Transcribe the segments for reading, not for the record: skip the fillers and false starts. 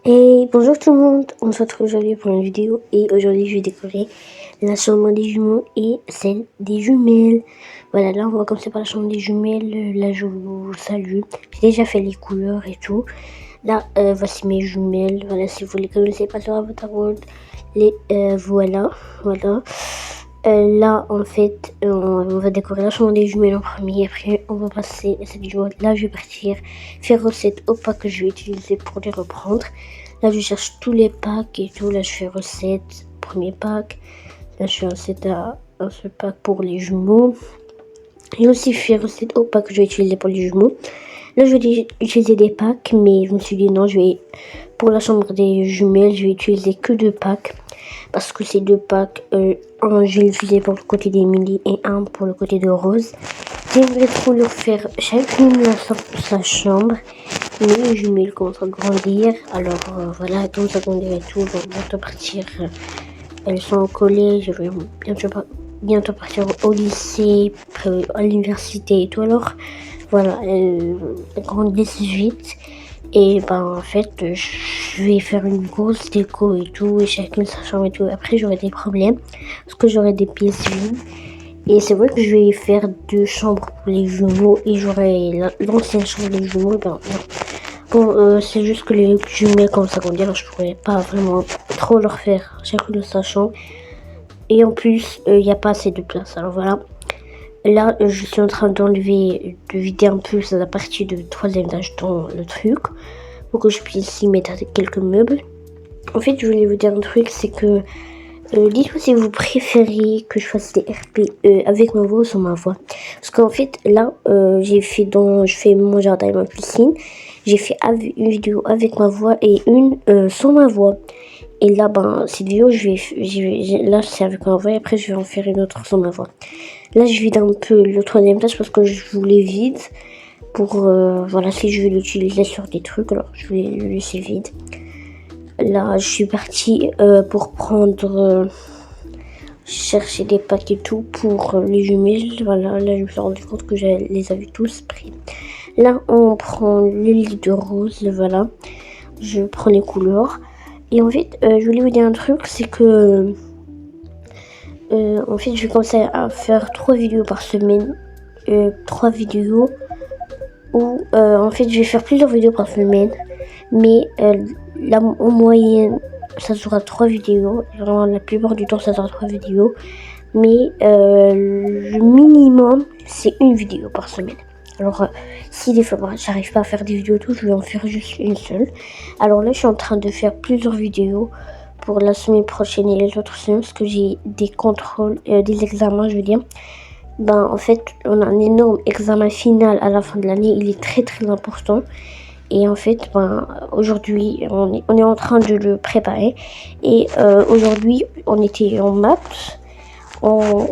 Et bonjour tout le monde, on se retrouve aujourd'hui pour une vidéo et aujourd'hui je vais décorer la chambre des jumeaux et celle des jumelles. Voilà, là on va commencer par la chambre des jumelles, là je vous salue, j'ai déjà fait les couleurs et tout. Là voici mes jumelles, voilà si vous les connaissez pas sur Avatar les voilà. Là en fait on va décorer la chambre des jumelles en premier, après on va passer à cette vidéo. Là je vais partir faire recette au pack que je vais utiliser pour les reprendre. Là je cherche tous les packs et tout, là je fais recette, premier pack. Là je fais recette à ce pack pour les jumeaux. Et aussi faire recette au pack que je vais utiliser pour les jumeaux. Là je vais utiliser des packs, mais je me suis dit non, pour la chambre des jumelles je vais utiliser que 2 packs. Parce que ces 2 packs, un je vais l'utiliser pour le côté d'Emily et un pour le côté de Rose. J'aimerais trop leur faire chacune sa chambre, mais les jumelles commencent à grandir, alors voilà, comme ça grandir et tout, vont bientôt partir, elles sont au collège, je vais bientôt partir au lycée, à l'université et tout, alors voilà, elles grandissent vite. Et en fait, je vais faire une grosse déco et tout, et chacune sa chambre et tout. Après, j'aurai des problèmes, parce que j'aurai des pièces vides. Et c'est vrai que je vais faire 2 chambres pour les jumeaux, et j'aurai l'ancienne chambre des jumeaux. Bon, c'est juste que les jumelles, comme ça qu'on dit, alors je pourrais pas vraiment trop leur faire chacune de sa chambre. Et en plus, il n'y a pas assez de place, alors voilà. Là, je suis en train de vider un peu la partie de 3e étage dans le truc, pour que je puisse y mettre quelques meubles. En fait, je voulais vous dire un truc, c'est que dites-moi si vous préférez que je fasse des RP avec ma voix ou sans ma voix. Parce qu'en fait, là, je fais mon jardin et ma piscine. J'ai fait une vidéo avec ma voix et une sans ma voix. Et là, cette vidéo, là, c'est avec ma voix et après, je vais en faire une autre sans ma voix. Là, je vide un peu le 3e étage parce que je voulais vide. Pour, voilà, si je vais l'utiliser sur des trucs, alors je vais le laisser vide. Là, je suis partie pour prendre... chercher des packs et tout pour les jumelles. Voilà, là, je me suis rendu compte que je les avais tous pris. Là, on prend le lit de Rose, voilà. Je prends les couleurs. Et en fait, je voulais vous dire un truc, c'est que... en fait, je vais commencer à faire 3 vidéos par semaine. 3 vidéos où, en fait, je vais faire plusieurs vidéos par semaine. Mais là, en moyenne, ça sera 3 vidéos. Vraiment, la plupart du temps, ça sera 3 vidéos. Mais le minimum, c'est 1 vidéo par semaine. Alors, si des fois, j'arrive pas à faire des vidéos tout, je vais en faire juste une seule. Alors là, je suis en train de faire plusieurs vidéos pour la semaine prochaine et les autres semaines, parce que j'ai des contrôles, des examens, je veux dire. En fait, on a un énorme examen final à la fin de l'année. Il est très très important. Et en fait, aujourd'hui, on est en train de le préparer. Et aujourd'hui, on était en maths.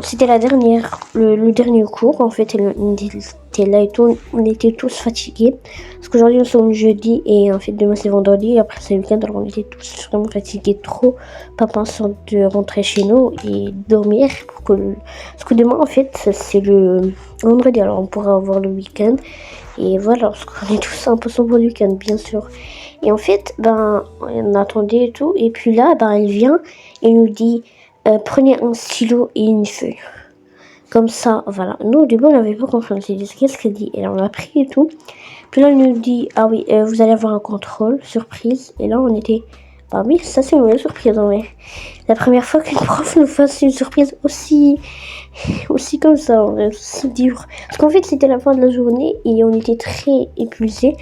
C'était le dernier cours. En fait, on était là et tout. On était tous fatigués. Parce qu'aujourd'hui, nous sommes jeudi et en fait, demain, c'est vendredi. Et après, c'est le week-end. Alors, on était tous vraiment fatigués, trop. Pas pensant de rentrer chez nous et dormir. Parce que demain, en fait, c'est le vendredi. Alors, on pourra avoir le week-end. Et voilà, parce qu'on est tous impatients pour le week-end, bien sûr. Et en fait, on attendait et tout. Et puis là, elle vient et nous dit... prenez un stylo et une feuille. Comme ça, voilà. Nous, au début, on n'avait pas compris. On s'est dit, qu'est-ce qu'elle dit? Et là, on a pris et tout. Puis là, elle nous dit, ah oui, vous allez avoir un contrôle, surprise. Et là, on était, oui, ça, c'est une vraie surprise, en vrai. La première fois qu'une prof nous fasse une surprise aussi comme ça, en vrai, aussi dur. Parce qu'en fait, c'était la fin de la journée et on était très épuisés.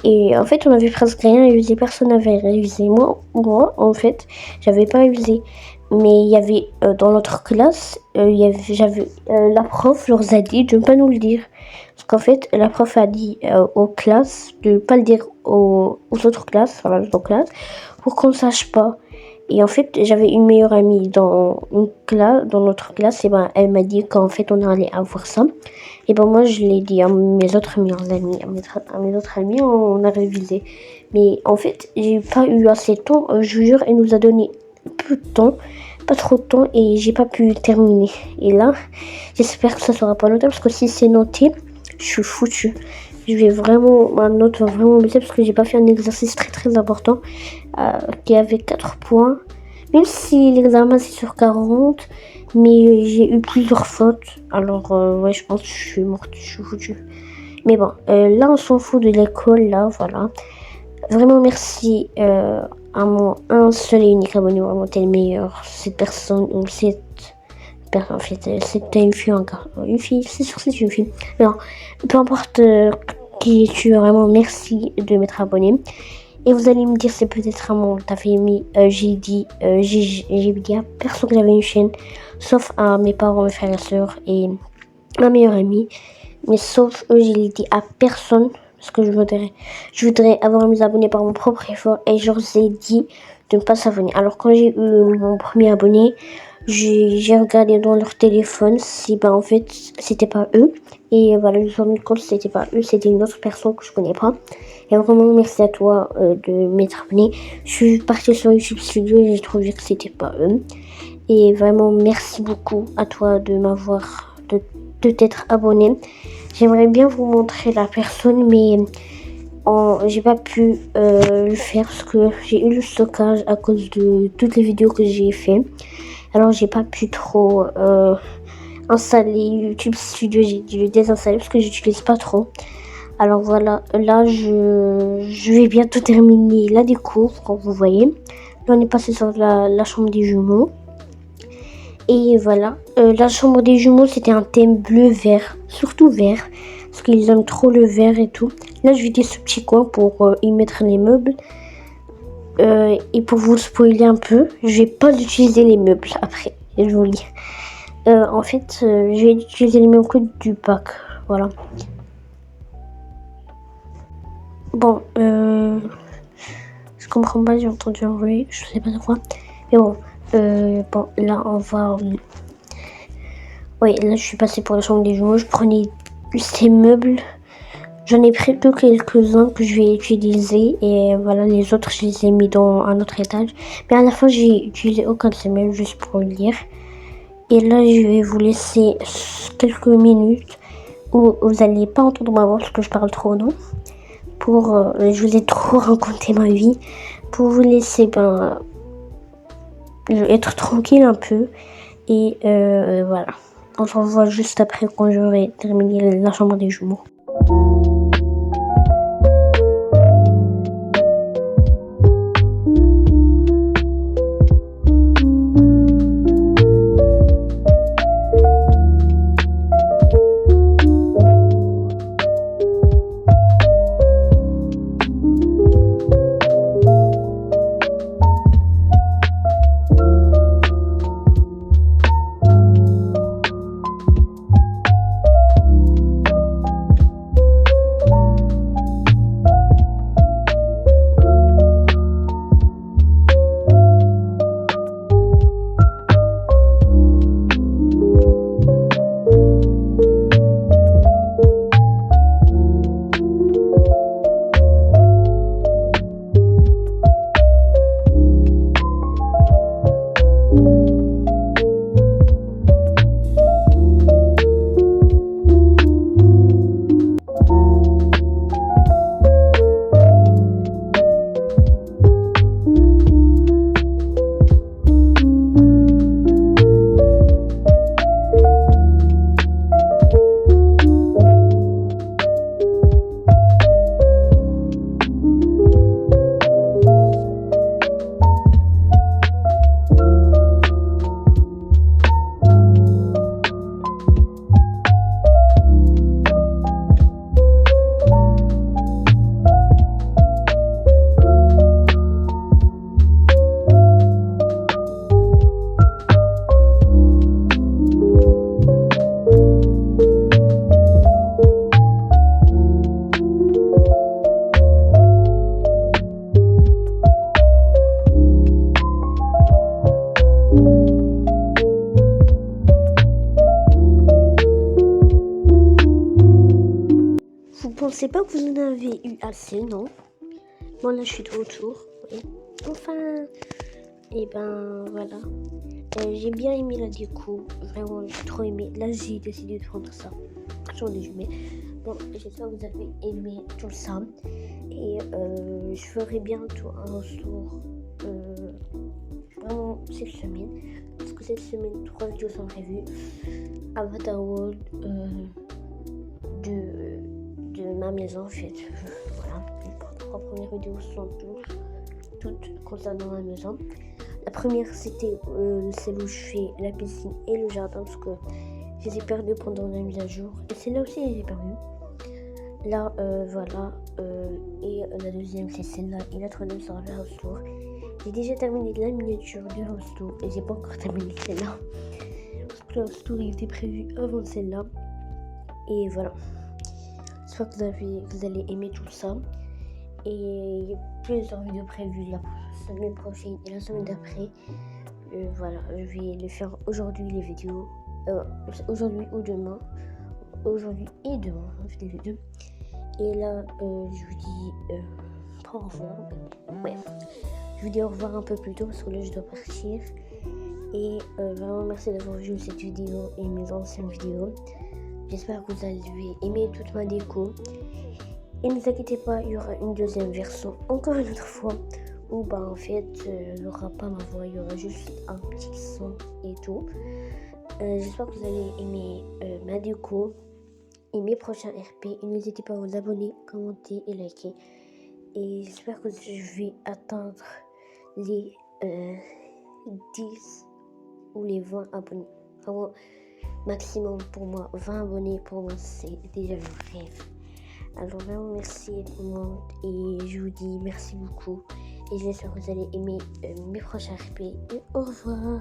Et en fait, on avait presque rien révisé. Personne n'avait révisé. Moi, en fait, j'avais pas révisé. Mais il y avait dans notre classe, la prof leur a dit de ne pas nous le dire. Parce qu'en fait, la prof a dit aux classes de ne pas le dire aux autres classes, enfin aux autres classes, pour qu'on ne sache pas. Et en fait, j'avais une meilleure amie dans notre classe, et elle m'a dit qu'en fait, on allait avoir ça. Et moi, je l'ai dit à mes autres meilleurs amis, à mes autres amis, on a révisé. Mais en fait, j'ai pas eu assez de temps, je vous jure, elle nous a donné peu de temps, pas trop de temps, et j'ai pas pu terminer. Et là, j'espère que ça sera pas noté, parce que si c'est noté, je suis foutue. je vais vraiment, ma note va vraiment baisser parce que j'ai pas fait un exercice très important qui avait 4 points. Même si l'examen c'est sur 40, mais j'ai eu plusieurs fautes. Alors ouais, je pense que je suis morte, je suis foutue. Mais bon, là on s'en fout de l'école, là, voilà. Vraiment merci à mon un seul et unique abonné, vraiment t'es le meilleur. Cette personne, ou cette personne, en fait, c'était une fille encore. Une fille, c'est sûr c'est une fille. Alors, peu importe qui tu es, vraiment merci de m'être abonné. Et vous allez me dire, c'est peut-être à mon ta famille. J'ai dit à personne que j'avais une chaîne, sauf à mes parents, mes frères et sœurs et ma meilleure amie. Mais sauf eux, je l'ai dit à personne parce que je voudrais avoir mes abonnés par mon propre effort et je leur ai dit de ne pas s'abonner. Alors quand j'ai eu mon premier abonné, j'ai regardé dans leur téléphone si en fait c'était pas eux et voilà, je me suis rendu compte que c'était pas eux, c'était une autre personne que je connais pas. Et vraiment merci à toi de m'être abonné. Je suis partie sur YouTube Studio et j'ai trouvé que c'était pas eux. Et vraiment merci beaucoup à toi de m'avoir de t'être abonné. J'aimerais bien vous montrer la personne, mais j'ai pas pu le faire parce que j'ai eu le stockage à cause de toutes les vidéos que j'ai fait. Alors j'ai pas pu trop installer YouTube Studio, j'ai dû le désinstaller parce que j'utilise pas trop. Alors voilà, là je vais bientôt terminer la déco, comme vous voyez. Là on est passé sur la chambre des jumeaux. Et voilà, la chambre des jumeaux c'était un thème bleu-vert, surtout vert, parce qu'ils aiment trop le vert et tout. Là je vais dire ce petit coin pour y mettre les meubles. Et pour vous spoiler un peu, je vais pas utiliser les meubles après, je vous lis. En fait, je vais utiliser les meubles que du pack, voilà. Bon, je comprends pas, j'ai entendu un bruit, je sais pas de quoi. Mais bon, bon, là on va... Oui, là je suis passée pour la chambre des jumeaux, je prenais ces meubles. J'en ai pris que quelques-uns que je vais utiliser et voilà, les autres je les ai mis dans un autre étage. Mais à la fin j'ai utilisé aucun de ces meubles juste pour lire. Et là je vais vous laisser quelques minutes où vous n'allez pas entendre ma voix parce que je parle trop, non. Je vous ai trop raconté ma vie pour vous laisser être tranquille un peu. Et voilà. On se revoit juste après quand j'aurai terminé la chambre des jumeaux. Pensez pas que vous en avez eu assez, non? Bon, là, je suis de retour. Oui. Enfin, et ben voilà. J'ai bien aimé la déco. Vraiment, j'ai trop aimé. Là, j'ai décidé de prendre ça. J'en ai jamais. Bon, j'espère que vous avez aimé tout ça. Et je ferai bientôt un retour vraiment cette semaine. Parce que cette semaine, 3 vidéos sont prévues. Avatar World de ma maison en fait. Voilà. Les 3 premières vidéos sont toutes concernant la maison. La première c'était celle où je fais la piscine et le jardin parce que je les ai perdus pendant la mise à jour. Et celle-là aussi je les ai perdus. Là voilà. Et la deuxième c'est celle-là. Et la troisième sera le house tour. J'ai déjà terminé la miniature du house tour et j'ai pas encore terminé celle-là. Parce que le house tour il était prévu avant celle-là. Et voilà. J'espère que vous allez aimer tout ça. Et il y a plusieurs vidéos prévues la semaine prochaine et la semaine d'après. Voilà, je vais les faire aujourd'hui les vidéos. Aujourd'hui ou demain. Aujourd'hui et demain, je fais les deux. Et là, je vous dis au revoir. Ouais. Je vous dis au revoir un peu plus tôt parce que là je dois partir. Et vraiment merci d'avoir vu cette vidéo et mes anciennes vidéos. J'espère que vous avez aimé toute ma déco. Et ne vous inquiétez pas, il y aura une deuxième version encore une autre fois. Où bah en fait, il n'y aura pas ma voix, il y aura juste un petit son et tout. J'espère que vous allez aimer ma déco et mes prochains RP. Et n'hésitez pas à vous abonner, commenter et liker. Et j'espère que je vais atteindre les 10 ou les 20 abonnés. Vraiment, maximum pour moi, 20 abonnés pour moi, c'est déjà le rêve. Alors vraiment merci à tout le monde et je vous dis merci beaucoup. Et j'espère que vous allez aimer mes prochains RP et au revoir.